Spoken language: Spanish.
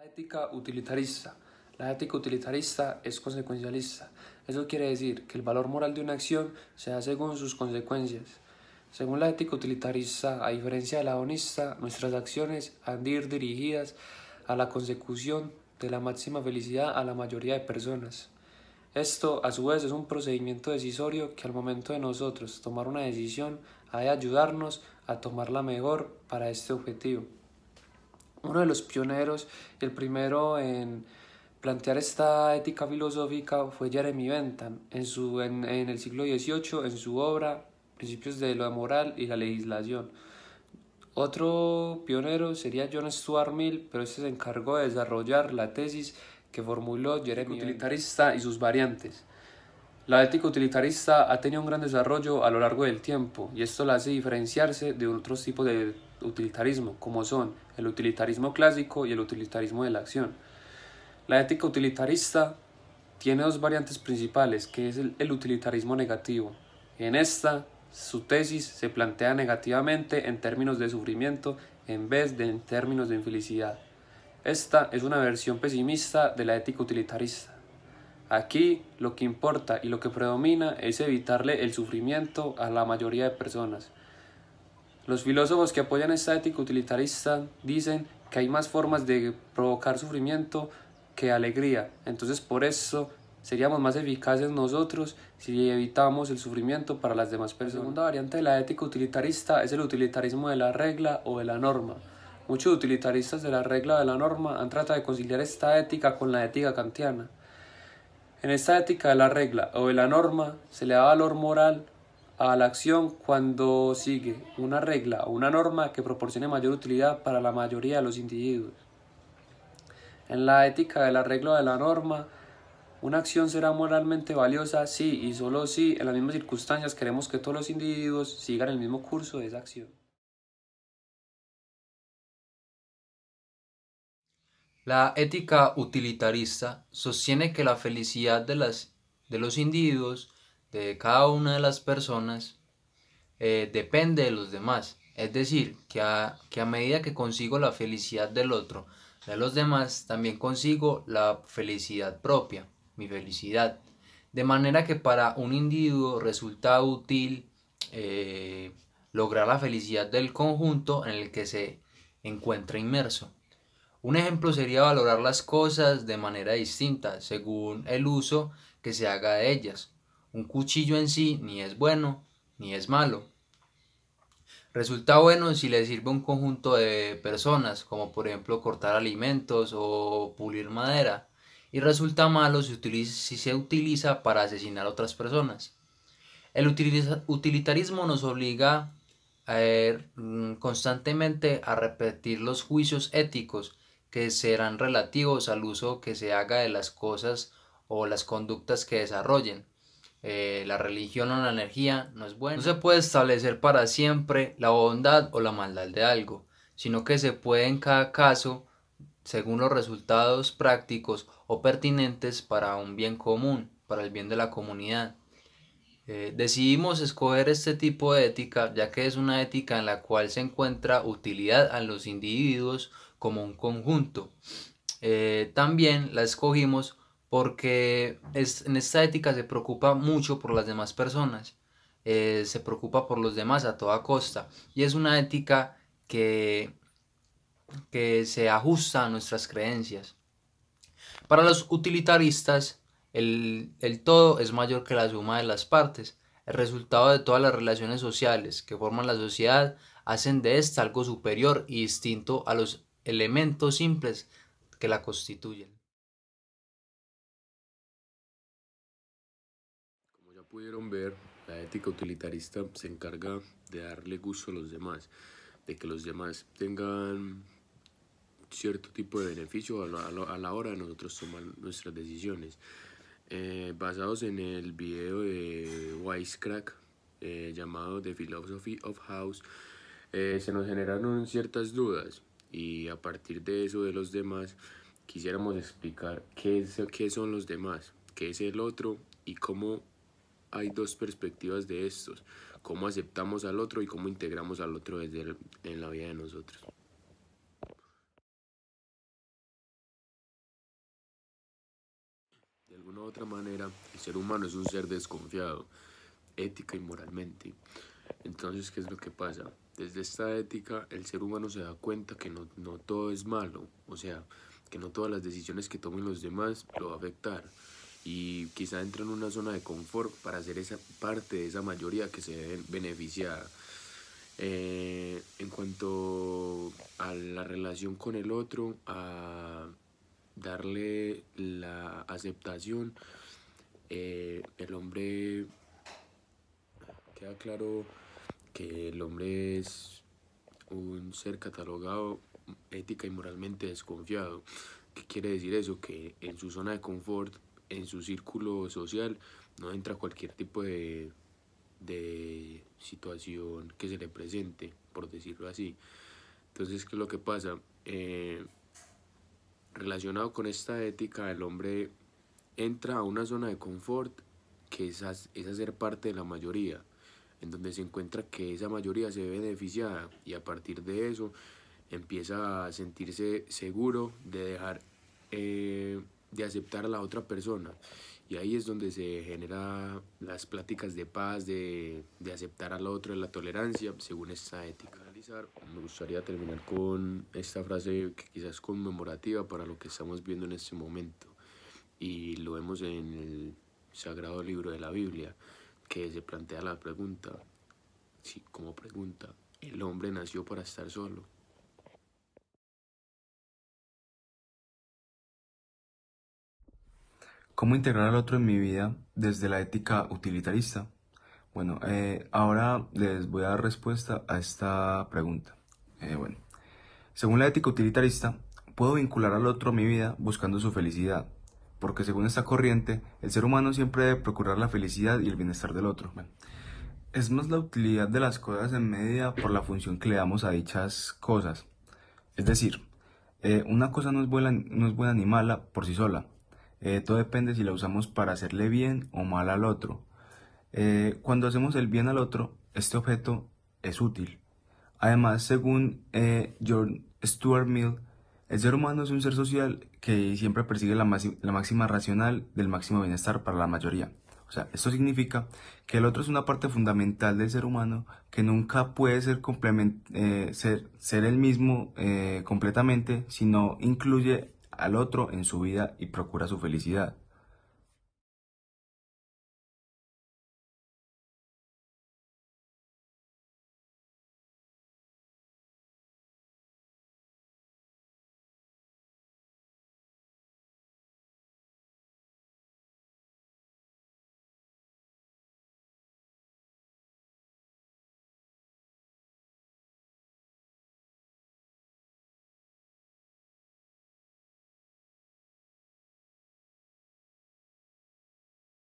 Ética utilitarista. La ética utilitarista es consecuencialista. Eso quiere decir que el valor moral de una acción se da según sus consecuencias. Según la ética utilitarista, a diferencia de la honesta, nuestras acciones han de ir dirigidas a la consecución de la máxima felicidad a la mayoría de personas. Esto, a su vez, es un procedimiento decisorio que al momento de nosotros tomar una decisión ha de ayudarnos a tomar la mejor para este objetivo. Uno de los pioneros y el primero en plantear esta ética filosófica fue Jeremy Bentham en el siglo XVIII en su obra Principios de la moral y la legislación. Otro pionero sería John Stuart Mill, pero este se encargó de desarrollar la tesis que formuló Jeremy utilitarista y sus variantes. La ética utilitarista ha tenido un gran desarrollo a lo largo del tiempo y esto la hace diferenciarse de otros tipos de utilitarismo, como son el utilitarismo clásico y el utilitarismo de la acción. La ética utilitarista tiene dos variantes principales, que es el utilitarismo negativo. En esta, su tesis se plantea negativamente en términos de sufrimiento en vez de en términos de infelicidad. Esta es una versión pesimista de la ética utilitarista. Aquí lo que importa y lo que predomina es evitarle el sufrimiento a la mayoría de personas. Los filósofos que apoyan esta ética utilitarista dicen que hay más formas de provocar sufrimiento que alegría, entonces por eso seríamos más eficaces nosotros si evitamos el sufrimiento para las demás personas. La segunda variante de la ética utilitarista es el utilitarismo de la regla o de la norma. Muchos utilitaristas de la regla o de la norma han tratado de conciliar esta ética con la ética kantiana. En esta ética de la regla o de la norma se le da valor moral a la acción cuando sigue una regla o una norma que proporcione mayor utilidad para la mayoría de los individuos. En la ética de la regla o de la norma, una acción será moralmente valiosa si y solo si en las mismas circunstancias queremos que todos los individuos sigan el mismo curso de esa acción. La ética utilitarista sostiene que la felicidad de los individuos, de cada una de las personas, depende de los demás. Es decir, que a medida que consigo la felicidad del otro, de los demás, también consigo la felicidad propia, mi felicidad. De manera que para un individuo resulta útil lograr la felicidad del conjunto en el que se encuentra inmerso. Un ejemplo sería valorar las cosas de manera distinta según el uso que se haga de ellas. Un cuchillo en sí ni es bueno ni es malo. Resulta bueno si le sirve a un conjunto de personas, como por ejemplo cortar alimentos o pulir madera, y resulta malo si se utiliza para asesinar a otras personas. El utilitarismo nos obliga constantemente a repetir los juicios éticos que serán relativos al uso que se haga de las cosas o las conductas que desarrollen. La religión o la energía no es buena. No se puede establecer para siempre la bondad o la maldad de algo, sino que se puede en cada caso, según los resultados prácticos o pertinentes para un bien común, para el bien de la comunidad. Decidimos escoger este tipo de ética ya que es una ética en la cual se encuentra utilidad a los individuos como un conjunto. También la escogimos porque en esta ética se preocupa mucho por las demás personas, se preocupa por los demás a toda costa y es una ética que se ajusta a nuestras creencias. Para los utilitaristas, el todo es mayor que la suma de las partes. El resultado de todas las relaciones sociales que forman la sociedad hacen de ésta algo superior y distinto a los elementos simples que la constituyen. Como ya pudieron ver, la ética utilitarista se encarga de darle gusto a los demás, de que los demás tengan cierto tipo de beneficio a la hora de nosotros tomar nuestras decisiones. Basados en el video de Wisecrack llamado The Philosophy of House, se nos generaron ciertas dudas y a partir de eso de los demás quisiéramos explicar qué son los demás, qué es el otro y cómo hay dos perspectivas de estos, cómo aceptamos al otro y cómo integramos al otro en la vida de nosotros. una u otra manera, el ser humano es un ser desconfiado, ética y moralmente. Entonces, ¿qué es lo que pasa? Desde esta ética, el ser humano se da cuenta que no todo es malo, o sea, que no todas las decisiones que tomen los demás lo va a afectar. Y quizá entra en una zona de confort para ser esa parte de esa mayoría que se ve beneficiada. En cuanto a la relación con el otro, a darle la aceptación, el hombre, queda claro que el hombre es un ser catalogado ética y moralmente desconfiado. ¿Qué quiere decir eso? Que en su zona de confort, en su círculo social, no entra cualquier tipo de situación que se le presente, por decirlo así. Entonces, ¿qué es lo que pasa? Relacionado con esta ética, el hombre entra a una zona de confort que es hacer parte de la mayoría, en donde se encuentra que esa mayoría se ve beneficiada y a partir de eso empieza a sentirse seguro de dejar de aceptar a la otra persona, y ahí es donde se genera las pláticas de paz, de aceptar al otro, de la tolerancia, según esta ética. Me gustaría terminar con esta frase que quizás es conmemorativa para lo que estamos viendo en este momento, y lo vemos en el sagrado libro de la Biblia, que se plantea la pregunta, sí, como pregunta, ¿el hombre nació para estar solo? ¿Cómo integrar al otro en mi vida desde la ética utilitarista? Bueno, ahora les voy a dar respuesta a esta pregunta. Bueno, según la ética utilitarista, puedo vincular al otro a mi vida buscando su felicidad, porque según esta corriente, el ser humano siempre debe procurar la felicidad y el bienestar del otro. Bueno, es más la utilidad de las cosas en medida por la función que le damos a dichas cosas. Es decir, una cosa no es buena ni mala por sí sola. Todo depende si la usamos para hacerle bien o mal al otro. Cuando hacemos el bien al otro, este objeto es útil. Además, según John Stuart Mill, el ser humano es un ser social que siempre persigue la máxima racional del máximo bienestar para la mayoría. O sea, esto significa que el otro es una parte fundamental del ser humano que nunca puede ser el mismo completamente si no incluye al otro en su vida y procura su felicidad.